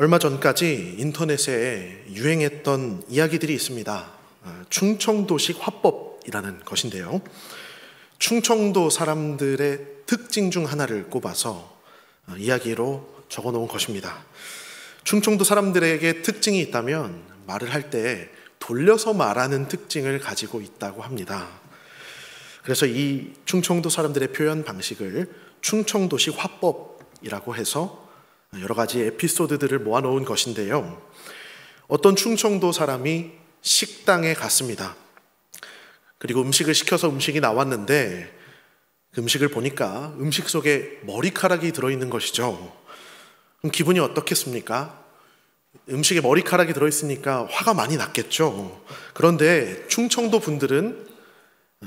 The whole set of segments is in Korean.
얼마 전까지 인터넷에 유행했던 이야기들이 있습니다. 충청도식 화법이라는 것인데요. 충청도 사람들의 특징 중 하나를 꼽아서 이야기로 적어놓은 것입니다. 충청도 사람들에게 특징이 있다면 말을 할 때 돌려서 말하는 특징을 가지고 있다고 합니다. 그래서 이 충청도 사람들의 표현 방식을 충청도식 화법이라고 해서 여러 가지 에피소드들을 모아놓은 것인데요. 어떤 충청도 사람이 식당에 갔습니다. 그리고 음식을 시켜서 음식이 나왔는데 그 음식을 보니까 음식 속에 머리카락이 들어있는 것이죠. 그럼 기분이 어떻겠습니까? 음식에 머리카락이 들어있으니까 화가 많이 났겠죠. 그런데 충청도 분들은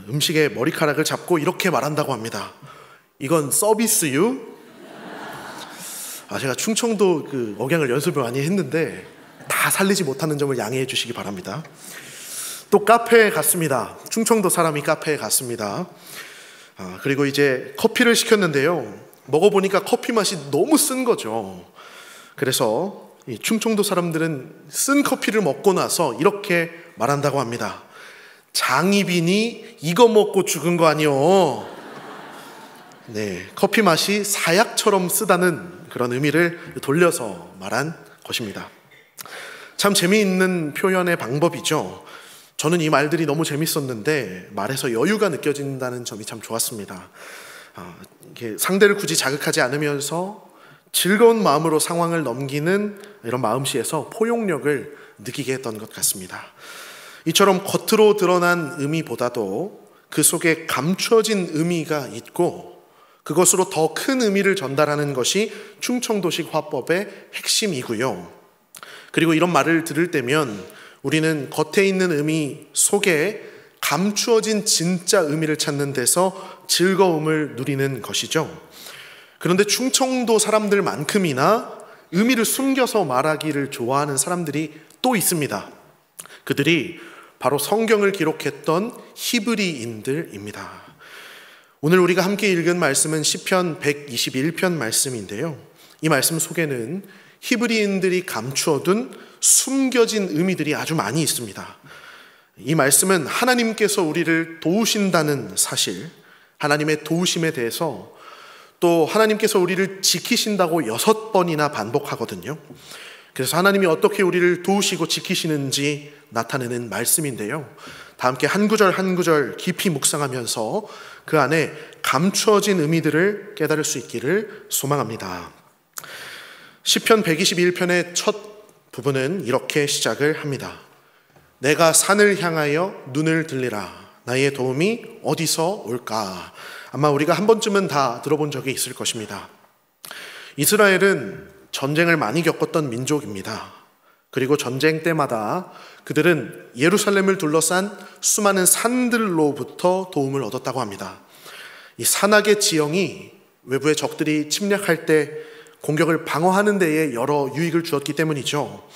음식에 머리카락을 잡고 이렇게 말한다고 합니다. 이건 서비스유? 제가 충청도 그 억양을 연습을 많이 했는데 다 살리지 못하는 점을 양해해 주시기 바랍니다. 또 카페에 갔습니다. 충청도 사람이 카페에 갔습니다. 그리고 이제 커피를 시켰는데요. 먹어보니까 커피 맛이 너무 쓴 거죠. 그래서 이 충청도 사람들은 쓴 커피를 먹고 나서 이렇게 말한다고 합니다. 장희빈이 이거 먹고 죽은 거 아니요. 네, 커피 맛이 사약처럼 쓰다는 그런 의미를 돌려서 말한 것입니다. 참 재미있는 표현의 방법이죠. 저는 이 말들이 너무 재밌었는데 말에서 여유가 느껴진다는 점이 참 좋았습니다. 이렇게 상대를 굳이 자극하지 않으면서 즐거운 마음으로 상황을 넘기는 이런 마음씨에서 포용력을 느끼게 했던 것 같습니다. 이처럼 겉으로 드러난 의미보다도 그 속에 감추어진 의미가 있고 그것으로 더 큰 의미를 전달하는 것이 충청도식 화법의 핵심이고요. 그리고 이런 말을 들을 때면 우리는 겉에 있는 의미 속에 감추어진 진짜 의미를 찾는 데서 즐거움을 누리는 것이죠. 그런데 충청도 사람들만큼이나 의미를 숨겨서 말하기를 좋아하는 사람들이 또 있습니다. 그들이 바로 성경을 기록했던 히브리인들입니다. 오늘 우리가 함께 읽은 말씀은 시편 121편 말씀인데요. 이 말씀 속에는 히브리인들이 감추어둔 숨겨진 의미들이 아주 많이 있습니다. 이 말씀은 하나님께서 우리를 도우신다는 사실, 하나님의 도우심에 대해서 또 하나님께서 우리를 지키신다고 6번이나 반복하거든요. 그래서 하나님이 어떻게 우리를 도우시고 지키시는지 나타내는 말씀인데요. 다 함께 한 구절 한 구절 깊이 묵상하면서 그 안에 감추어진 의미들을 깨달을 수 있기를 소망합니다. 시편 121편의 첫 부분은 이렇게 시작을 합니다. 내가 산을 향하여 눈을 들리라. 나의 도움이 어디서 올까? 아마 우리가 한 번쯤은 다 들어본 적이 있을 것입니다. 이스라엘은 전쟁을 많이 겪었던 민족입니다. 그리고 전쟁 때마다 그들은 예루살렘을 둘러싼 수많은 산들로부터 도움을 얻었다고 합니다. 이 산악의 지형이 외부의 적들이 침략할 때 공격을 방어하는 데에 여러 유익을 주었기 때문이죠.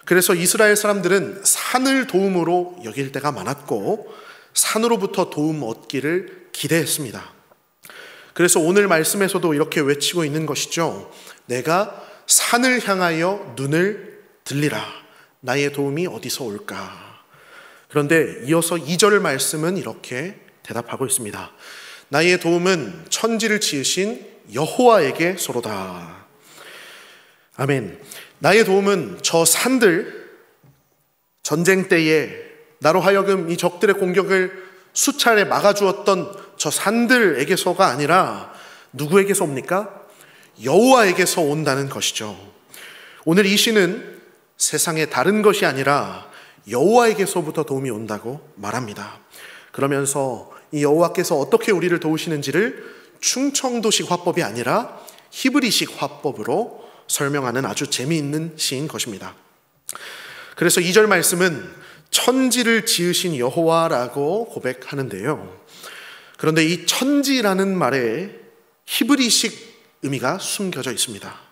그래서 이스라엘 사람들은 산을 도움으로 여길 때가 많았고 산으로부터 도움 얻기를 기대했습니다. 그래서 오늘 말씀에서도 이렇게 외치고 있는 것이죠. 내가 산을 향하여 눈을 들리라. 나의 도움이 어디서 올까? 그런데 이어서 2절 말씀은 이렇게 대답하고 있습니다. 나의 도움은 천지를 지으신 여호와에게서로다. 아멘. 나의 도움은 저 산들, 전쟁 때에 나로 하여금 이 적들의 공격을 수차례 막아주었던 저 산들에게서가 아니라 누구에게서 옵니까? 여호와에게서 온다는 것이죠. 오늘 이 시는 세상의 다른 것이 아니라 여호와에게서부터 도움이 온다고 말합니다. 그러면서 이 여호와께서 어떻게 우리를 도우시는지를 충청도식 화법이 아니라 히브리식 화법으로 설명하는 아주 재미있는 시인 것입니다. 그래서 2절 말씀은 천지를 지으신 여호와라고 고백하는데요. 그런데 이 천지라는 말에 히브리식 의미가 숨겨져 있습니다.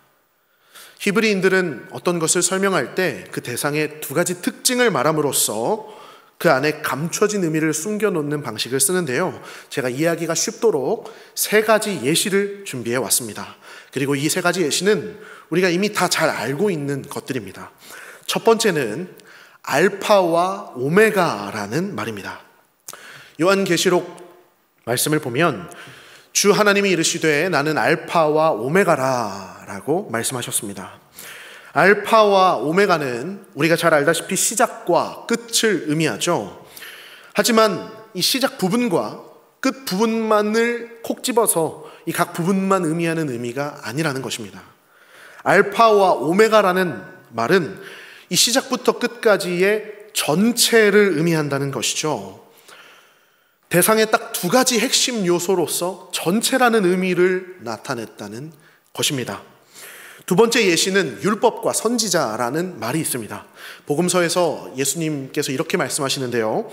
히브리인들은 어떤 것을 설명할 때 그 대상의 두 가지 특징을 말함으로써 그 안에 감춰진 의미를 숨겨놓는 방식을 쓰는데요. 제가 이해하기가 쉽도록 세 가지 예시를 준비해 왔습니다. 그리고 이 세 가지 예시는 우리가 이미 다 잘 알고 있는 것들입니다. 첫 번째는 알파와 오메가라는 말입니다. 요한계시록 말씀을 보면 주 하나님이 이르시되 나는 알파와 오메가라 라고 말씀하셨습니다. 알파와 오메가는 우리가 잘 알다시피 시작과 끝을 의미하죠. 하지만 이 시작 부분과 끝 부분만을 콕 집어서 이 각 부분만 의미하는 의미가 아니라는 것입니다. 알파와 오메가라는 말은 이 시작부터 끝까지의 전체를 의미한다는 것이죠. 대상의 딱 두 가지 핵심 요소로서 전체라는 의미를 나타냈다는 것입니다. 두 번째 예시는 율법과 선지자라는 말이 있습니다. 복음서에서 예수님께서 이렇게 말씀하시는데요.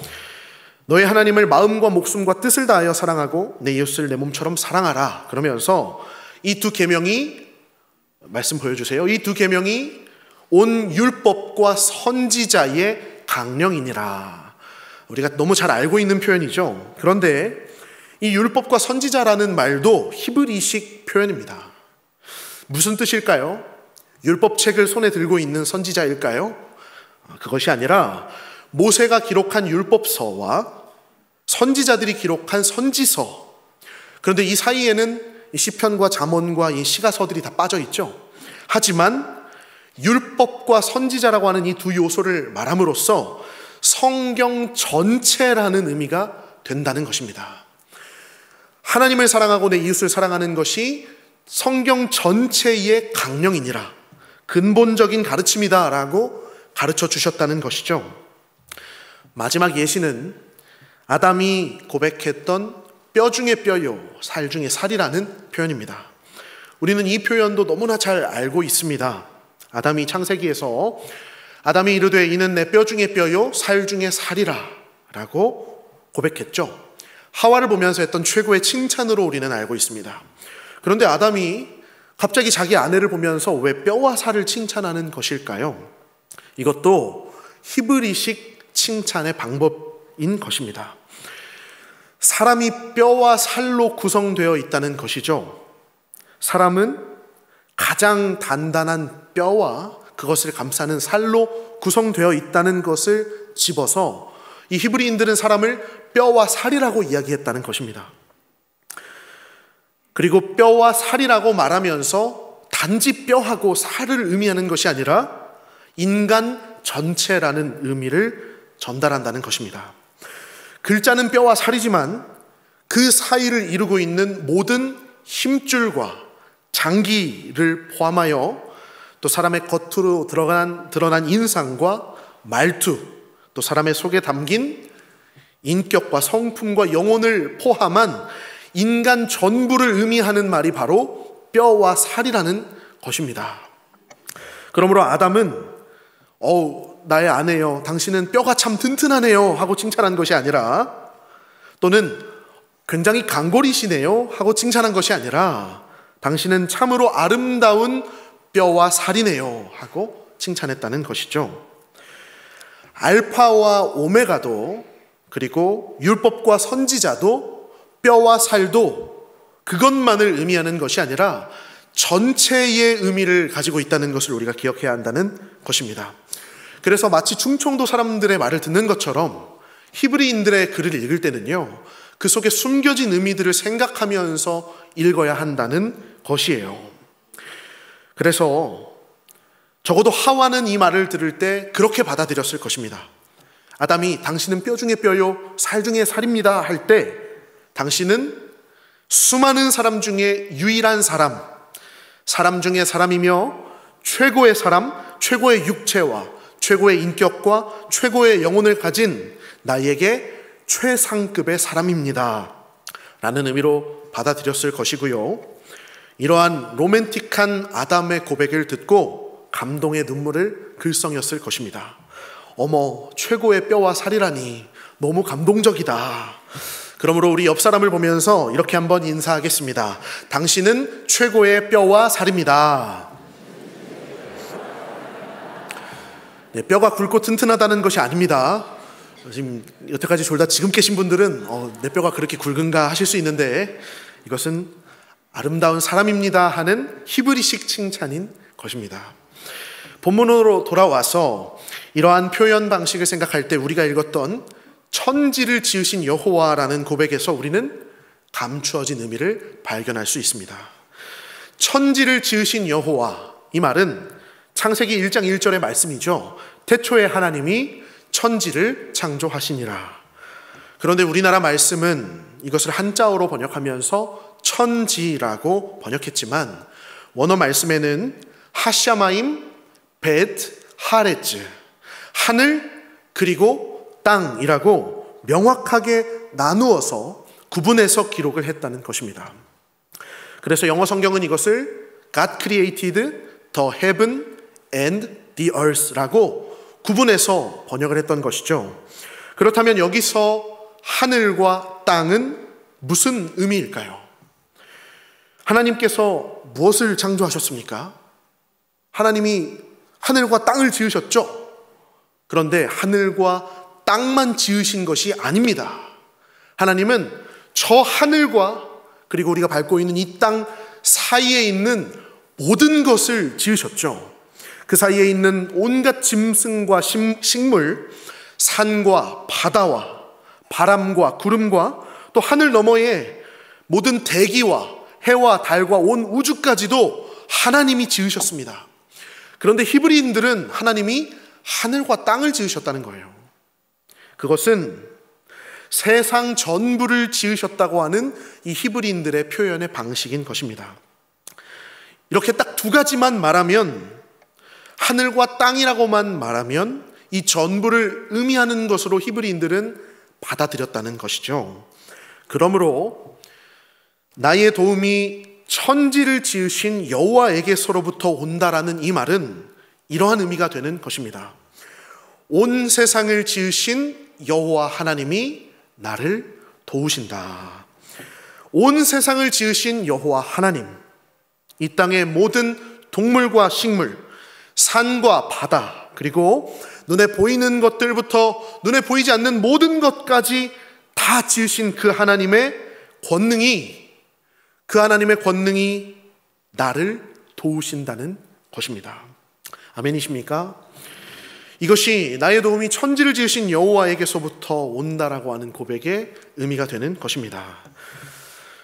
너의 하나님을 마음과 목숨과 뜻을 다하여 사랑하고 내 이웃을 내 몸처럼 사랑하라. 그러면서 이 두 계명이, 말씀 보여주세요. 이 두 계명이 온 율법과 선지자의 강령이니라. 우리가 너무 잘 알고 있는 표현이죠. 그런데 이 율법과 선지자라는 말도 히브리식 표현입니다. 무슨 뜻일까요? 율법책을 손에 들고 있는 선지자일까요? 그것이 아니라 모세가 기록한 율법서와 선지자들이 기록한 선지서, 그런데 이 사이에는 이 시편과 잠언과 이 시가서들이 다 빠져 있죠. 하지만 율법과 선지자라고 하는 이 두 요소를 말함으로써 성경 전체라는 의미가 된다는 것입니다. 하나님을 사랑하고 내 이웃을 사랑하는 것이 성경 전체의 강령이니라, 근본적인 가르침이다 라고 가르쳐 주셨다는 것이죠. 마지막 예시는 아담이 고백했던 뼈 중에 뼈요 살 중에 살이라는 표현입니다. 우리는 이 표현도 너무나 잘 알고 있습니다. 아담이 창세기에서 아담이 이르되 이는 내 뼈 중에 뼈요 살 중에 살이라 라고 고백했죠. 하와를 보면서 했던 최고의 칭찬으로 우리는 알고 있습니다. 그런데 아담이 갑자기 자기 아내를 보면서 왜 뼈와 살을 칭찬하는 것일까요? 이것도 히브리식 칭찬의 방법인 것입니다. 사람이 뼈와 살로 구성되어 있다는 것이죠. 사람은 가장 단단한 뼈와 그것을 감싸는 살로 구성되어 있다는 것을 집어서 이 히브리인들은 사람을 뼈와 살이라고 이야기했다는 것입니다. 그리고 뼈와 살이라고 말하면서 단지 뼈하고 살을 의미하는 것이 아니라 인간 전체라는 의미를 전달한다는 것입니다. 글자는 뼈와 살이지만 그 사이를 이루고 있는 모든 힘줄과 장기를 포함하여 또 사람의 겉으로 드러난 인상과 말투, 또 사람의 속에 담긴 인격과 성품과 영혼을 포함한 인간 전부를 의미하는 말이 바로 뼈와 살이라는 것입니다. 그러므로 아담은 나의 아내여 당신은 뼈가 참 튼튼하네요 하고 칭찬한 것이 아니라, 또는 굉장히 강골이시네요 하고 칭찬한 것이 아니라 당신은 참으로 아름다운 뼈와 살이네요 하고 칭찬했다는 것이죠. 알파와 오메가도, 그리고 율법과 선지자도, 뼈와 살도 그것만을 의미하는 것이 아니라 전체의 의미를 가지고 있다는 것을 우리가 기억해야 한다는 것입니다. 그래서 마치 충청도 사람들의 말을 듣는 것처럼 히브리인들의 글을 읽을 때는요, 그 속에 숨겨진 의미들을 생각하면서 읽어야 한다는 것이에요. 그래서 적어도 하와는 이 말을 들을 때 그렇게 받아들였을 것입니다. 아담이 당신은 뼈 중에 뼈요 살 중에 살입니다 할 때 당신은 수많은 사람 중에 유일한 사람 중에 사람이며 최고의 사람, 최고의 육체와 최고의 인격과 최고의 영혼을 가진 나에게 최상급의 사람입니다 라는 의미로 받아들였을 것이고요. 이러한 로맨틱한 아담의 고백을 듣고 감동의 눈물을 글썽였을 것입니다. 어머, 최고의 뼈와 살이라니 너무 감동적이다. 그러므로 우리 옆 사람을 보면서 이렇게 한번 인사하겠습니다. 당신은 최고의 뼈와 살입니다. 네, 뼈가 굵고 튼튼하다는 것이 아닙니다. 지금 여태까지 졸다 지금 계신 분들은 내 뼈가 그렇게 굵은가 하실 수 있는데, 이것은 아름다운 사람입니다 하는 히브리식 칭찬인 것입니다. 본문으로 돌아와서 이러한 표현 방식을 생각할 때 우리가 읽었던 천지를 지으신 여호와라는 고백에서 우리는 감추어진 의미를 발견할 수 있습니다. 천지를 지으신 여호와, 이 말은 창세기 1장 1절의 말씀이죠. 태초에 하나님이 천지를 창조하시니라. 그런데 우리나라 말씀은 이것을 한자어로 번역하면서 천지라고 번역했지만, 원어 말씀에는 하샤마임 벳 하레츠, 하늘 그리고 땅이라고 명확하게 나누어서 구분해서 기록을 했다는 것입니다. 그래서 영어 성경은 이것을 God created the heaven and the earth라고 구분해서 번역을 했던 것이죠. 그렇다면 여기서 하늘과 땅은 무슨 의미일까요? 하나님께서 무엇을 창조하셨습니까? 하나님이 하늘과 땅을 지으셨죠. 그런데 하늘과 땅만 지으신 것이 아닙니다. 하나님은 저 하늘과 그리고 우리가 밟고 있는 이 땅 사이에 있는 모든 것을 지으셨죠. 그 사이에 있는 온갖 짐승과 식물, 산과 바다와 바람과 구름과 또 하늘 너머의 모든 대기와 해와 달과 온 우주까지도 하나님이 지으셨습니다. 그런데 히브리인들은 하나님이 하늘과 땅을 지으셨다는 거예요. 그것은 세상 전부를 지으셨다고 하는 이 히브리인들의 표현의 방식인 것입니다. 이렇게 딱 두 가지만 말하면, 하늘과 땅이라고만 말하면 이 전부를 의미하는 것으로 히브리인들은 받아들였다는 것이죠. 그러므로 나의 도움이 천지를 지으신 여호와에게서로부터 온다라는 이 말은 이러한 의미가 되는 것입니다. 온 세상을 지으신 여호와 하나님이 나를 도우신다. 온 세상을 지으신 여호와 하나님, 이 땅의 모든 동물과 식물, 산과 바다, 그리고 눈에 보이는 것들부터 눈에 보이지 않는 모든 것까지 다 지으신 그 하나님의 권능이 나를 도우신다는 것입니다. 아멘이십니까? 이것이 나의 도움이 천지를 지으신 여호와에게서부터 온다라고 하는 고백의 의미가 되는 것입니다.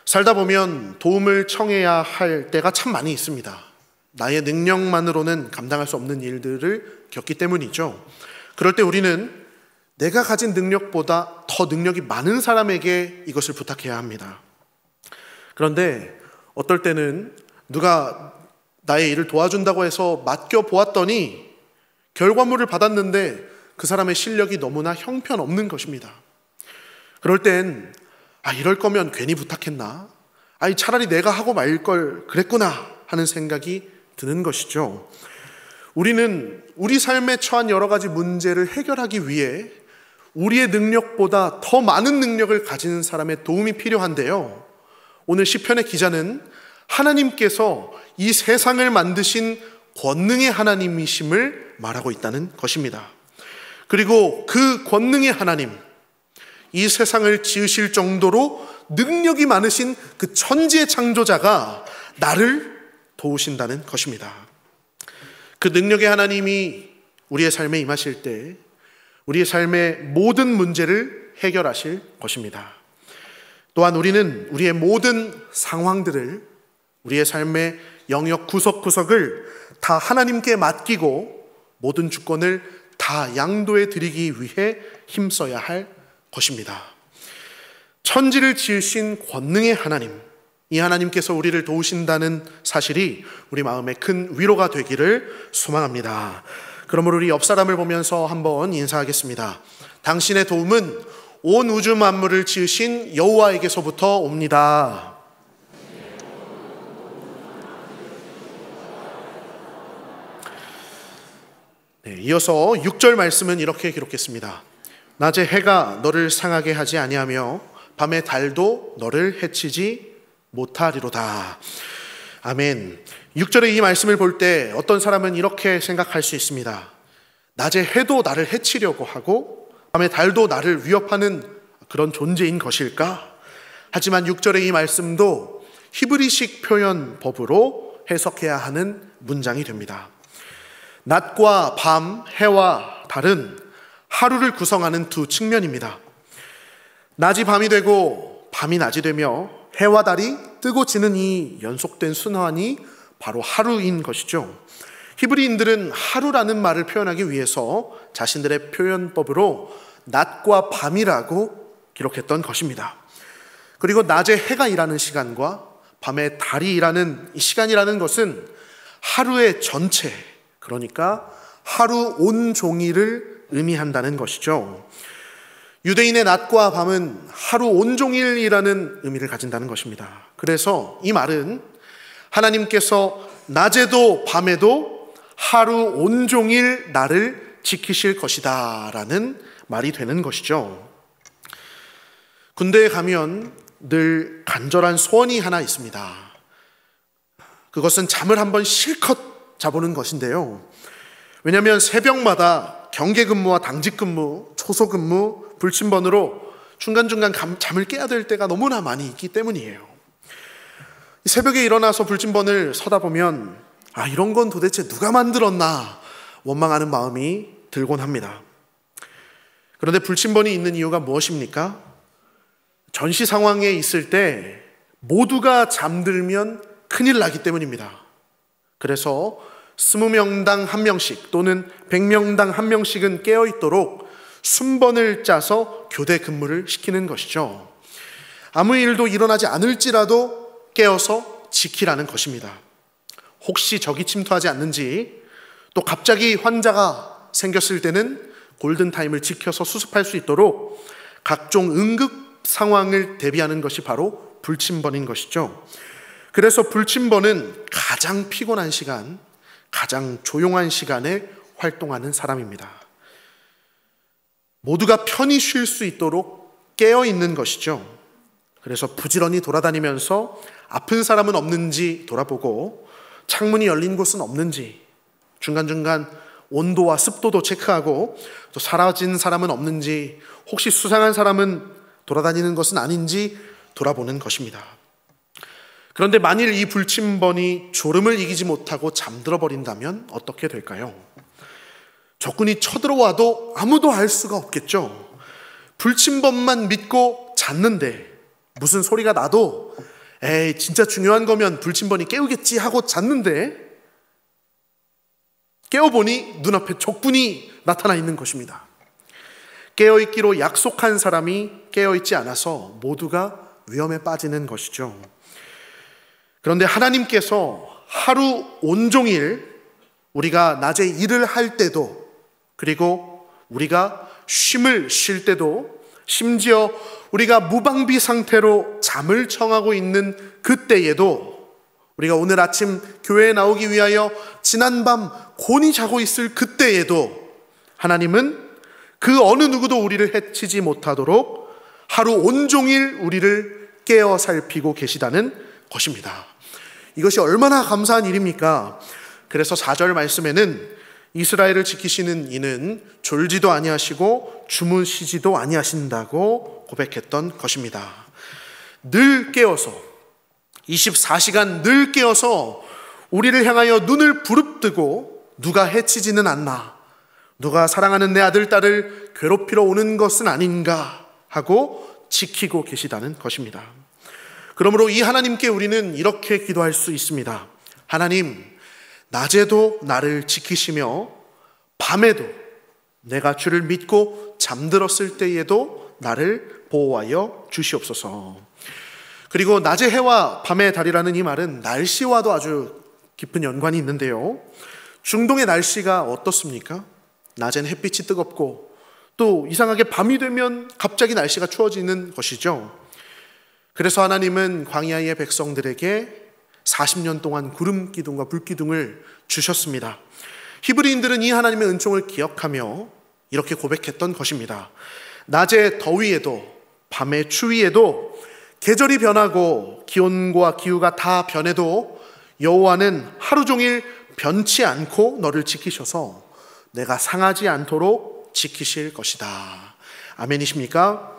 살다 보면 도움을 청해야 할 때가 참 많이 있습니다. 나의 능력만으로는 감당할 수 없는 일들을 겪기 때문이죠. 그럴 때 우리는 내가 가진 능력보다 더 능력이 많은 사람에게 이것을 부탁해야 합니다. 그런데 어떨 때는 누가 나의 일을 도와준다고 해서 맡겨보았더니 결과물을 받았는데 그 사람의 실력이 너무나 형편없는 것입니다. 그럴 땐 이럴 거면 괜히 부탁했나? 차라리 내가 하고 말 걸 그랬구나 하는 생각이 드는 것이죠. 우리는 우리 삶에 처한 여러 가지 문제를 해결하기 위해 우리의 능력보다 더 많은 능력을 가진 사람의 도움이 필요한데요. 오늘 시편의 기자는 하나님께서 이 세상을 만드신 권능의 하나님이심을 말하고 있다는 것입니다. 그리고 그 권능의 하나님, 이 세상을 지으실 정도로 능력이 많으신 그 천지의 창조자가 나를 도우신다는 것입니다. 그 능력의 하나님이 우리의 삶에 임하실 때 우리의 삶의 모든 문제를 해결하실 것입니다. 또한 우리는 우리의 모든 상황들을, 우리의 삶의 영역 구석구석을 다 하나님께 맡기고 모든 주권을 다 양도해 드리기 위해 힘써야 할 것입니다. 천지를 지으신 권능의 하나님, 이 하나님께서 우리를 도우신다는 사실이 우리 마음에 큰 위로가 되기를 소망합니다. 그러므로 우리 옆 사람을 보면서 한번 인사하겠습니다. 당신의 도움은 온 우주 만물을 지으신 여호와에게서부터 옵니다. 이어서 6절 말씀은 이렇게 기록했습니다. 낮에 해가 너를 상하게 하지 아니하며 밤에 달도 너를 해치지 못하리로다. 아멘. 6절의 이 말씀을 볼 때 어떤 사람은 이렇게 생각할 수 있습니다. 낮에 해도 나를 해치려고 하고 밤의 달도 나를 위협하는 그런 존재인 것일까? 하지만 6절의 이 말씀도 히브리식 표현법으로 해석해야 하는 문장이 됩니다. 낮과 밤, 해와 달은 하루를 구성하는 두 측면입니다. 낮이 밤이 되고 밤이 낮이 되며 해와 달이 뜨고 지는 이 연속된 순환이 바로 하루인 것이죠. 히브리인들은 하루라는 말을 표현하기 위해서 자신들의 표현법으로 낮과 밤이라고 기록했던 것입니다. 그리고 낮에 해가 일하는 시간과 밤에 달이 일하는 이 시간이라는 것은 하루의 전체, 그러니까 하루 온종일을 의미한다는 것이죠. 유대인의 낮과 밤은 하루 온종일이라는 의미를 가진다는 것입니다. 그래서 이 말은 하나님께서 낮에도 밤에도 하루 온종일 나를 지키실 것이다 라는 말이 되는 것이죠. 군대에 가면 늘 간절한 소원이 하나 있습니다. 그것은 잠을 한번 실컷 자보는 것인데요. 왜냐하면 새벽마다 경계근무와 당직근무, 초소근무, 불침번으로 중간중간 잠을 깨야 될 때가 너무나 많이 있기 때문이에요. 새벽에 일어나서 불침번을 서다 보면 이런 건 도대체 누가 만들었나 원망하는 마음이 들곤 합니다. 그런데 불침번이 있는 이유가 무엇입니까? 전시 상황에 있을 때 모두가 잠들면 큰일 나기 때문입니다. 그래서 20명당 1명씩 또는 100명당 1명씩은 깨어있도록 순번을 짜서 교대 근무를 시키는 것이죠. 아무 일도 일어나지 않을지라도 깨어서 지키라는 것입니다. 혹시 적이 침투하지 않는지, 또 갑자기 환자가 생겼을 때는 골든타임을 지켜서 수습할 수 있도록 각종 응급 상황을 대비하는 것이 바로 불침번인 것이죠. 그래서 불침번은 가장 피곤한 시간, 가장 조용한 시간에 활동하는 사람입니다. 모두가 편히 쉴 수 있도록 깨어있는 것이죠. 그래서 부지런히 돌아다니면서 아픈 사람은 없는지 돌아보고 창문이 열린 곳은 없는지 중간중간 온도와 습도도 체크하고 또 사라진 사람은 없는지 혹시 수상한 사람은 돌아다니는 것은 아닌지 돌아보는 것입니다. 그런데 만일 이 불침번이 졸음을 이기지 못하고 잠들어 버린다면 어떻게 될까요? 적군이 쳐들어와도 아무도 알 수가 없겠죠. 불침번만 믿고 잤는데 무슨 소리가 나도 진짜 중요한 거면 불침번이 깨우겠지 하고 잤는데 깨어보니 눈앞에 적군이 나타나 있는 것입니다. 깨어있기로 약속한 사람이 깨어있지 않아서 모두가 위험에 빠지는 것이죠. 그런데 하나님께서 하루 온종일 우리가 낮에 일을 할 때도, 그리고 우리가 쉼을 쉴 때도, 심지어 우리가 무방비 상태로 잠을 청하고 있는 그때에도, 우리가 오늘 아침 교회에 나오기 위하여 지난밤 곤히 자고 있을 그때에도 하나님은 그 어느 누구도 우리를 해치지 못하도록 하루 온종일 우리를 깨어 살피고 계시다는 것입니다. 이것이 얼마나 감사한 일입니까? 그래서 4절 말씀에는 이스라엘을 지키시는 이는 졸지도 아니하시고 주무시지도 아니하신다고 고백했던 것입니다. 늘 깨어서 24시간 늘 깨어서 우리를 향하여 눈을 부릅뜨고 누가 해치지는 않나, 누가 사랑하는 내 아들 딸을 괴롭히러 오는 것은 아닌가 하고 지키고 계시다는 것입니다. 그러므로 이 하나님께 우리는 이렇게 기도할 수 있습니다. 하나님, 낮에도 나를 지키시며 밤에도 내가 주를 믿고 잠들었을 때에도 나를 보호하여 주시옵소서. 그리고 낮의 해와 밤의 달이라는 이 말은 날씨와도 아주 깊은 연관이 있는데요. 중동의 날씨가 어떻습니까? 낮엔 햇빛이 뜨겁고 또 이상하게 밤이 되면 갑자기 날씨가 추워지는 것이죠. 그래서 하나님은 광야의 백성들에게 40년 동안 구름 기둥과 불 기둥을 주셨습니다. 히브리인들은 이 하나님의 은총을 기억하며 이렇게 고백했던 것입니다. 낮의 더위에도 밤의 추위에도 계절이 변하고 기온과 기후가 다 변해도 여호와는 하루 종일 변치 않고 너를 지키셔서 내가 상하지 않도록 지키실 것이다. 아멘이십니까?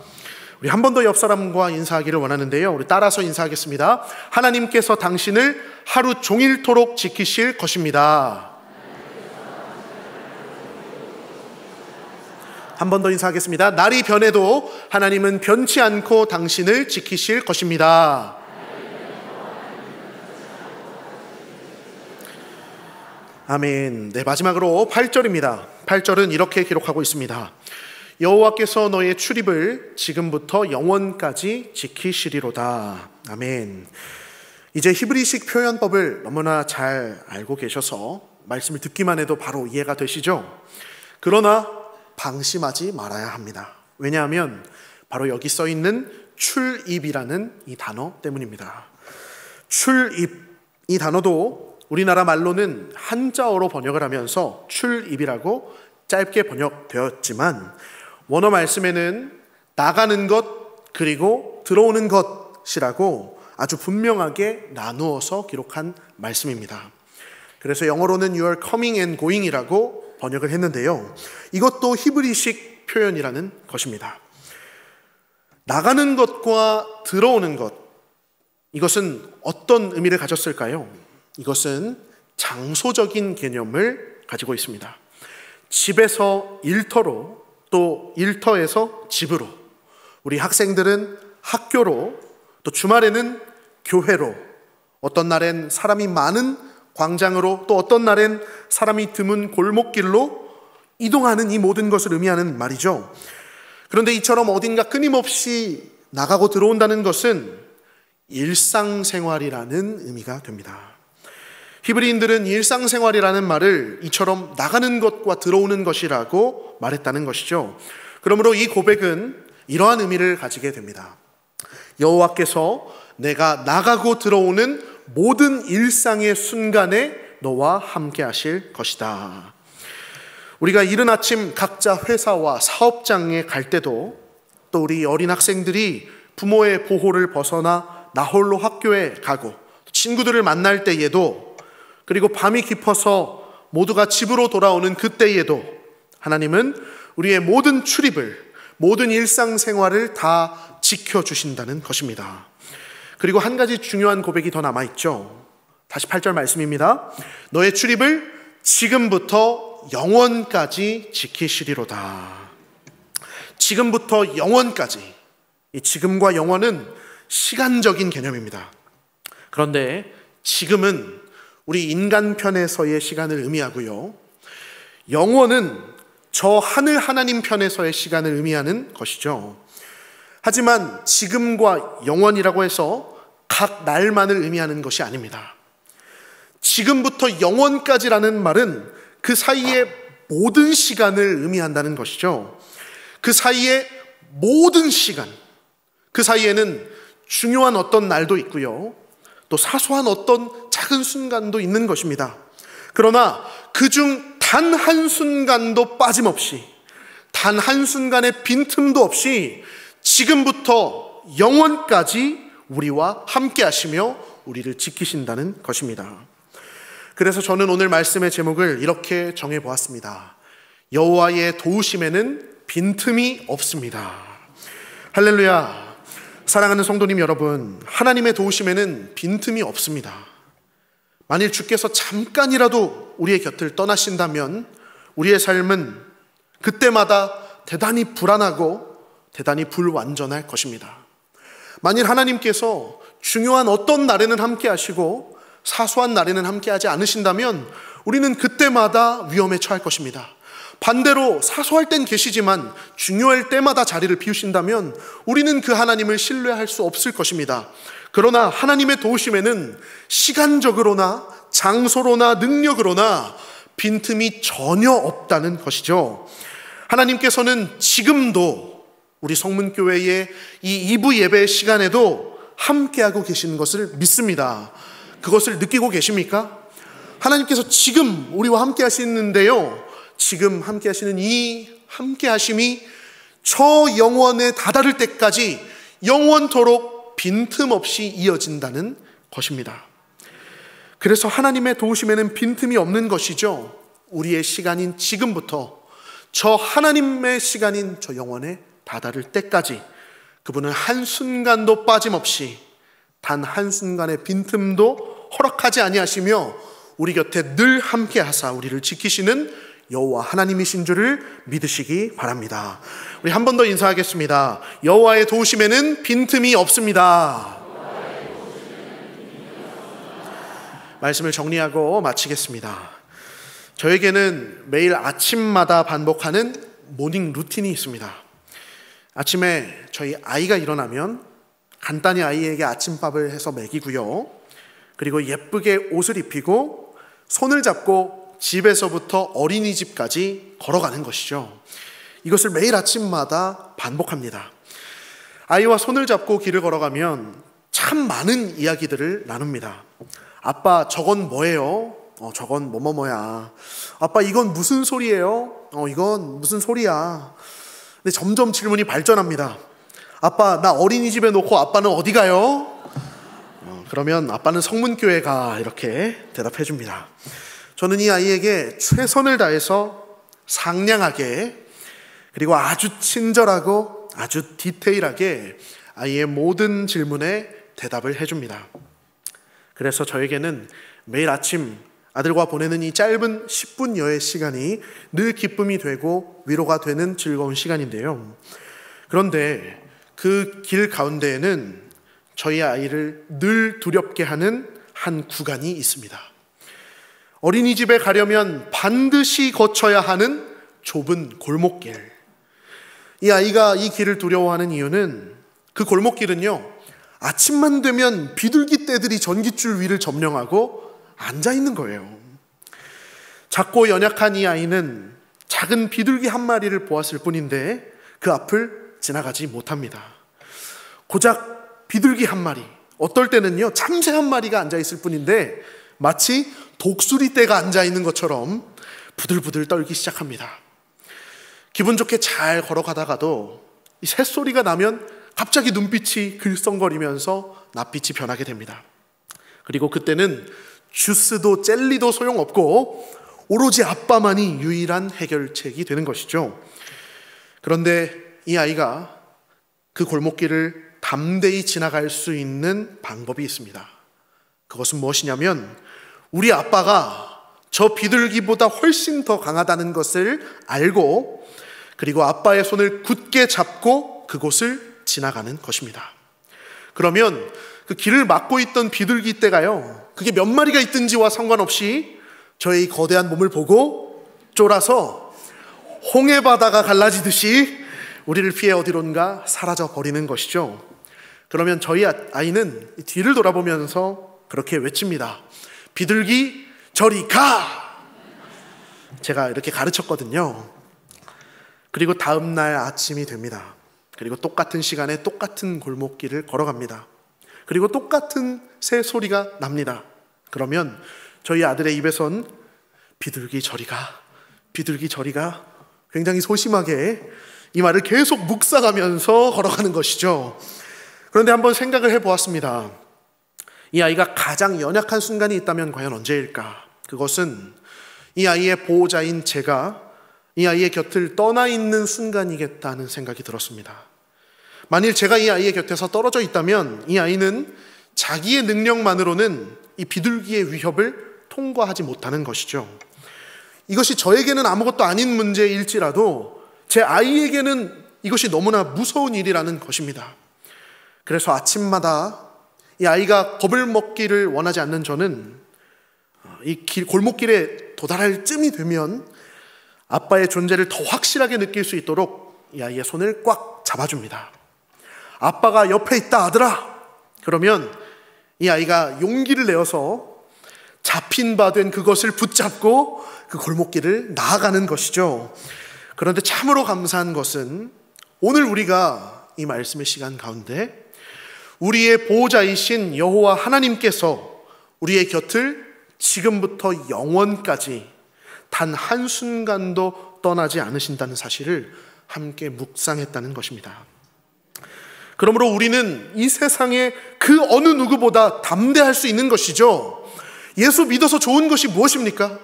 우리 한 번 더 옆 사람과 인사하기를 원하는데요. 우리 따라서 인사하겠습니다. 하나님께서 당신을 하루 종일토록 지키실 것입니다. 한 번 더 인사하겠습니다. 날이 변해도 하나님은 변치 않고 당신을 지키실 것입니다. 아멘. 네, 마지막으로 8절입니다. 8절은 이렇게 기록하고 있습니다. 여호와께서 너의 출입을 지금부터 영원까지 지키시리로다. 아멘. 이제 히브리식 표현법을 너무나 잘 알고 계셔서 말씀을 듣기만 해도 바로 이해가 되시죠? 그러나 방심하지 말아야 합니다. 왜냐하면 바로 여기 써 있는 출입이라는 이 단어 때문입니다. 출입, 이 단어도 우리나라 말로는 한자어로 번역을 하면서 출입이라고 짧게 번역되었지만 원어 말씀에는 나가는 것 그리고 들어오는 것이라고 아주 분명하게 나누어서 기록한 말씀입니다. 그래서 영어로는 You are coming and going이라고 번역을 했는데요. 이것도 히브리식 표현이라는 것입니다. 나가는 것과 들어오는 것, 이것은 어떤 의미를 가졌을까요? 이것은 장소적인 개념을 가지고 있습니다. 집에서 일터로, 또 일터에서 집으로, 우리 학생들은 학교로, 또 주말에는 교회로, 어떤 날엔 사람이 많은 광장으로, 또 어떤 날엔 사람이 드문 골목길로 이동하는 이 모든 것을 의미하는 말이죠. 그런데 이처럼 어딘가 끊임없이 나가고 들어온다는 것은 일상생활이라는 의미가 됩니다. 히브리인들은 일상생활이라는 말을 이처럼 나가는 것과 들어오는 것이라고 말했다는 것이죠. 그러므로 이 고백은 이러한 의미를 가지게 됩니다. 여호와께서 내가 나가고 들어오는 모든 일상의 순간에 너와 함께 하실 것이다. 우리가 이른 아침 각자 회사와 사업장에 갈 때도, 또 우리 어린 학생들이 부모의 보호를 벗어나 나홀로 학교에 가고 친구들을 만날 때에도, 그리고 밤이 깊어서 모두가 집으로 돌아오는 그때에도 하나님은 우리의 모든 출입을, 모든 일상생활을 다 지켜주신다는 것입니다. 그리고 한 가지 중요한 고백이 더 남아있죠. 다시 8절 말씀입니다. 너의 출입을 지금부터 영원까지 지키시리로다. 지금부터 영원까지. 이 지금과 영원은 시간적인 개념입니다. 그런데 지금은 우리 인간 편에서의 시간을 의미하고요, 영원은 저 하늘 하나님 편에서의 시간을 의미하는 것이죠. 하지만 지금과 영원이라고 해서 각 날만을 의미하는 것이 아닙니다. 지금부터 영원까지라는 말은 그 사이의 모든 시간을 의미한다는 것이죠. 그 사이의 모든 시간, 그 사이에는 중요한 어떤 날도 있고요, 또 사소한 어떤 작은 순간도 있는 것입니다. 그러나 그중 단 한순간도 빠짐없이, 단 한순간의 빈틈도 없이 지금부터 영원까지 우리와 함께 하시며 우리를 지키신다는 것입니다. 그래서 저는 오늘 말씀의 제목을 이렇게 정해보았습니다. 여호와의 도우심에는 빈틈이 없습니다. 할렐루야. 사랑하는 성도님 여러분, 하나님의 도우심에는 빈틈이 없습니다. 만일 주께서 잠깐이라도 우리의 곁을 떠나신다면 우리의 삶은 그때마다 대단히 불안하고 대단히 불완전할 것입니다. 만일 하나님께서 중요한 어떤 날에는 함께 하시고 사소한 날에는 함께 하지 않으신다면 우리는 그때마다 위험에 처할 것입니다. 반대로 사소할 땐 계시지만 중요할 때마다 자리를 비우신다면 우리는 그 하나님을 신뢰할 수 없을 것입니다. 그러나 하나님의 도우심에는 시간적으로나 장소로나 능력으로나 빈틈이 전혀 없다는 것이죠. 하나님께서는 지금도 우리 성문교회의 이 2부 예배 시간에도 함께하고 계시는 것을 믿습니다. 그것을 느끼고 계십니까? 하나님께서 지금 우리와 함께 하시는데요, 지금 함께 하시는 이 함께 하심이 저 영원에 다다를 때까지 영원토록 빈틈없이 이어진다는 것입니다. 그래서 하나님의 도우심에는 빈틈이 없는 것이죠. 우리의 시간인 지금부터 저 하나님의 시간인 저 영원에 다다를 때까지 그분은 한순간도 빠짐없이 단 한순간의 빈틈도 허락하지 아니하시며 우리 곁에 늘 함께 하사 우리를 지키시는 여호와 하나님이신 줄을 믿으시기 바랍니다. 우리 한 번 더 인사하겠습니다. 여호와의 도우심에는 빈틈이 없습니다. 말씀을 정리하고 마치겠습니다. 저에게는 매일 아침마다 반복하는 모닝 루틴이 있습니다. 아침에 저희 아이가 일어나면 간단히 아이에게 아침밥을 해서 먹이고요. 그리고 예쁘게 옷을 입히고 손을 잡고 집에서부터 어린이집까지 걸어가는 것이죠. 이것을 매일 아침마다 반복합니다. 아이와 손을 잡고 길을 걸어가면 참 많은 이야기들을 나눕니다. 아빠, 저건 뭐예요? 저건 뭐뭐뭐야. 아빠, 이건 무슨 소리예요? 이건 무슨 소리야. 근데 점점 질문이 발전합니다. 아빠, 나 어린이집에 놓고 아빠는 어디 가요? 그러면 아빠는 성문교회 가, 이렇게 대답해 줍니다. 저는 이 아이에게 최선을 다해서 상냥하게 그리고 아주 친절하고 아주 디테일하게 아이의 모든 질문에 대답을 해줍니다. 그래서 저에게는 매일 아침 아들과 보내는 이 짧은 10분여의 시간이 늘 기쁨이 되고 위로가 되는 즐거운 시간인데요. 그런데 그 길 가운데에는 저희 아이를 늘 두렵게 하는 한 구간이 있습니다. 어린이집에 가려면 반드시 거쳐야 하는 좁은 골목길. 이 아이가 이 길을 두려워하는 이유는 그 골목길은요, 아침만 되면 비둘기 떼들이 전깃줄 위를 점령하고 앉아있는 거예요. 작고 연약한 이 아이는 작은 비둘기 한 마리를 보았을 뿐인데 그 앞을 지나가지 못합니다. 고작 비둘기 한 마리, 어떨 때는요 참새 한 마리가 앉아있을 뿐인데 마치 독수리 떼가 앉아있는 것처럼 부들부들 떨기 시작합니다. 기분 좋게 잘 걸어가다가도 이 새소리가 나면 갑자기 눈빛이 글썽거리면서 낯빛이 변하게 됩니다. 그리고 그때는 주스도 젤리도 소용없고 오로지 아빠만이 유일한 해결책이 되는 것이죠. 그런데 이 아이가 그 골목길을 담대히 지나갈 수 있는 방법이 있습니다. 그것은 무엇이냐면 우리 아빠가 저 비둘기보다 훨씬 더 강하다는 것을 알고 그리고 아빠의 손을 굳게 잡고 그곳을 지나가는 것입니다. 그러면 그 길을 막고 있던 비둘기 떼가요, 그게 몇 마리가 있든지와 상관없이 저의 거대한 몸을 보고 쫄아서 홍해 바다가 갈라지듯이 우리를 피해 어디론가 사라져 버리는 것이죠. 그러면 저희 아이는 뒤를 돌아보면서 그렇게 외칩니다. 비둘기 저리 가! 제가 이렇게 가르쳤거든요. 그리고 다음 날 아침이 됩니다. 그리고 똑같은 시간에 똑같은 골목길을 걸어갑니다. 그리고 똑같은 새 소리가 납니다. 그러면 저희 아들의 입에선 비둘기 저리 가, 비둘기 저리 가, 굉장히 소심하게 이 말을 계속 묵상하면서 걸어가는 것이죠. 그런데 한번 생각을 해보았습니다. 이 아이가 가장 연약한 순간이 있다면 과연 언제일까? 그것은 이 아이의 보호자인 제가 이 아이의 곁을 떠나 있는 순간이겠다는 생각이 들었습니다. 만일 제가 이 아이의 곁에서 떨어져 있다면 이 아이는 자기의 능력만으로는 이 비둘기의 위협을 통과하지 못하는 것이죠. 이것이 저에게는 아무것도 아닌 문제일지라도 제 아이에게는 이것이 너무나 무서운 일이라는 것입니다. 그래서 아침마다 이 아이가 겁을 먹기를 원하지 않는 저는 이 골목길에 도달할 쯤이 되면 아빠의 존재를 더 확실하게 느낄 수 있도록 이 아이의 손을 꽉 잡아줍니다. 아빠가 옆에 있다 아들아! 그러면 이 아이가 용기를 내어서 잡힌 바 된 그것을 붙잡고 그 골목길을 나아가는 것이죠. 그런데 참으로 감사한 것은 오늘 우리가 이 말씀의 시간 가운데 우리의 보호자이신 여호와 하나님께서 우리의 곁을 지금부터 영원까지 단 한순간도 떠나지 않으신다는 사실을 함께 묵상했다는 것입니다. 그러므로 우리는 이 세상의 그 어느 누구보다 담대할 수 있는 것이죠. 예수 믿어서 좋은 것이 무엇입니까?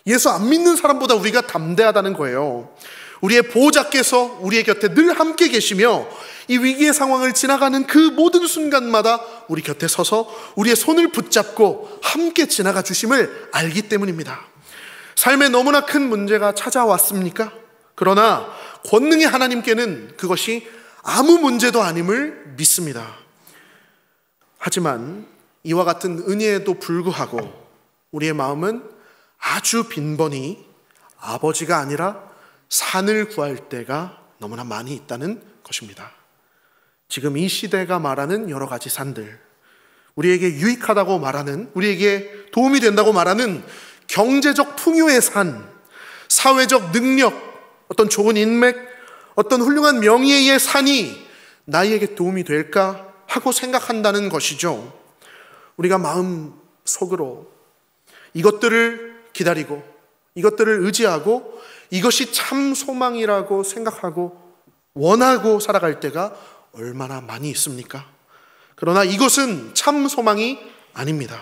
예수 안 믿는 사람보다 우리가 담대하다는 거예요. 우리의 보호자께서 우리의 곁에 늘 함께 계시며 이 위기의 상황을 지나가는 그 모든 순간마다 우리 곁에 서서 우리의 손을 붙잡고 함께 지나가 주심을 알기 때문입니다. 삶에 너무나 큰 문제가 찾아왔습니까? 그러나 권능의 하나님께는 그것이 아무 문제도 아님을 믿습니다. 하지만 이와 같은 은혜에도 불구하고 우리의 마음은 아주 빈번히 아버지가 아니라 산을 구할 때가 너무나 많이 있다는 것입니다. 지금 이 시대가 말하는 여러 가지 산들, 우리에게 유익하다고 말하는, 우리에게 도움이 된다고 말하는 경제적 풍요의 산, 사회적 능력, 어떤 좋은 인맥, 어떤 훌륭한 명예의 산이 나에게 도움이 될까 하고 생각한다는 것이죠. 우리가 마음속으로 이것들을 기다리고 이것들을 의지하고 이것이 참 소망이라고 생각하고 원하고 살아갈 때가 얼마나 많이 있습니까? 그러나 이것은 참 소망이 아닙니다.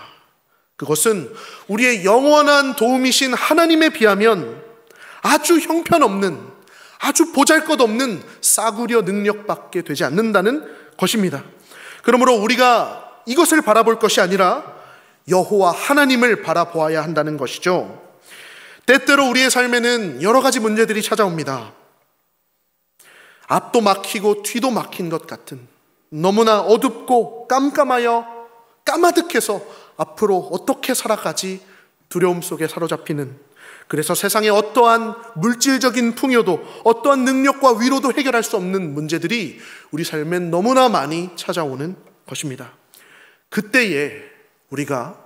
그것은 우리의 영원한 도움이신 하나님에 비하면 아주 형편없는, 아주 보잘것없는 싸구려 능력밖에 되지 않는다는 것입니다. 그러므로 우리가 이것을 바라볼 것이 아니라 여호와 하나님을 바라보아야 한다는 것이죠. 때때로 우리의 삶에는 여러 가지 문제들이 찾아옵니다. 앞도 막히고 뒤도 막힌 것 같은, 너무나 어둡고 깜깜하여 까마득해서 앞으로 어떻게 살아가지 두려움 속에 사로잡히는, 그래서 세상의 어떠한 물질적인 풍요도 어떠한 능력과 위로도 해결할 수 없는 문제들이 우리 삶엔 너무나 많이 찾아오는 것입니다. 그때에 우리가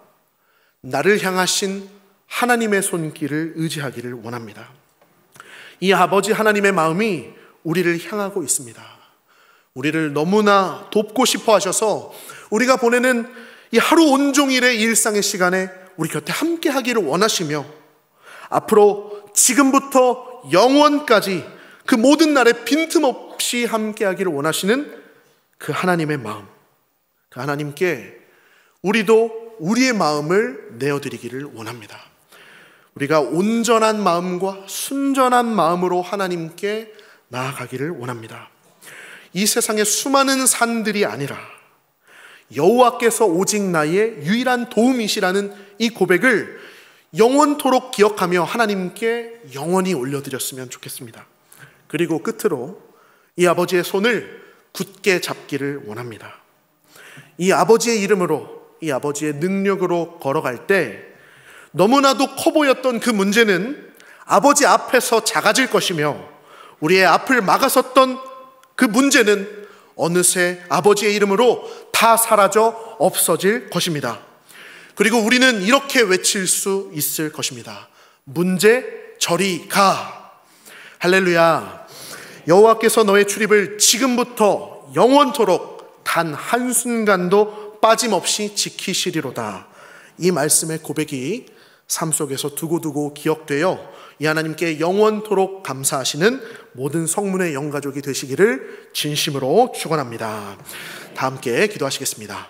나를 향하신 하나님의 손길을 의지하기를 원합니다. 이 아버지 하나님의 마음이 우리를 향하고 있습니다. 우리를 너무나 돕고 싶어 하셔서 우리가 보내는 이 하루 온종일의 일상의 시간에 우리 곁에 함께 하기를 원하시며 앞으로 지금부터 영원까지 그 모든 날에 빈틈없이 함께 하기를 원하시는 그 하나님의 마음, 그 하나님께 우리도 우리의 마음을 내어드리기를 원합니다. 우리가 온전한 마음과 순전한 마음으로 하나님께 나아가기를 원합니다. 이 세상의 수많은 산들이 아니라 여호와께서 오직 나의 유일한 도움이시라는 이 고백을 영원토록 기억하며 하나님께 영원히 올려드렸으면 좋겠습니다. 그리고 끝으로 이 아버지의 손을 굳게 잡기를 원합니다. 이 아버지의 이름으로, 이 아버지의 능력으로 걸어갈 때 너무나도 커 보였던 그 문제는 아버지 앞에서 작아질 것이며, 우리의 앞을 막아섰던 그 문제는 어느새 아버지의 이름으로 다 사라져 없어질 것입니다. 그리고 우리는 이렇게 외칠 수 있을 것입니다. 문제 저리 가. 할렐루야. 여호와께서 너의 출입을 지금부터 영원토록 단 한순간도 빠짐없이 지키시리로다. 이 말씀의 고백이 삶 속에서 두고두고 기억되어 이 하나님께 영원토록 감사하시는 모든 성문의 영가족이 되시기를 진심으로 축원합니다. 다 함께 기도하시겠습니다.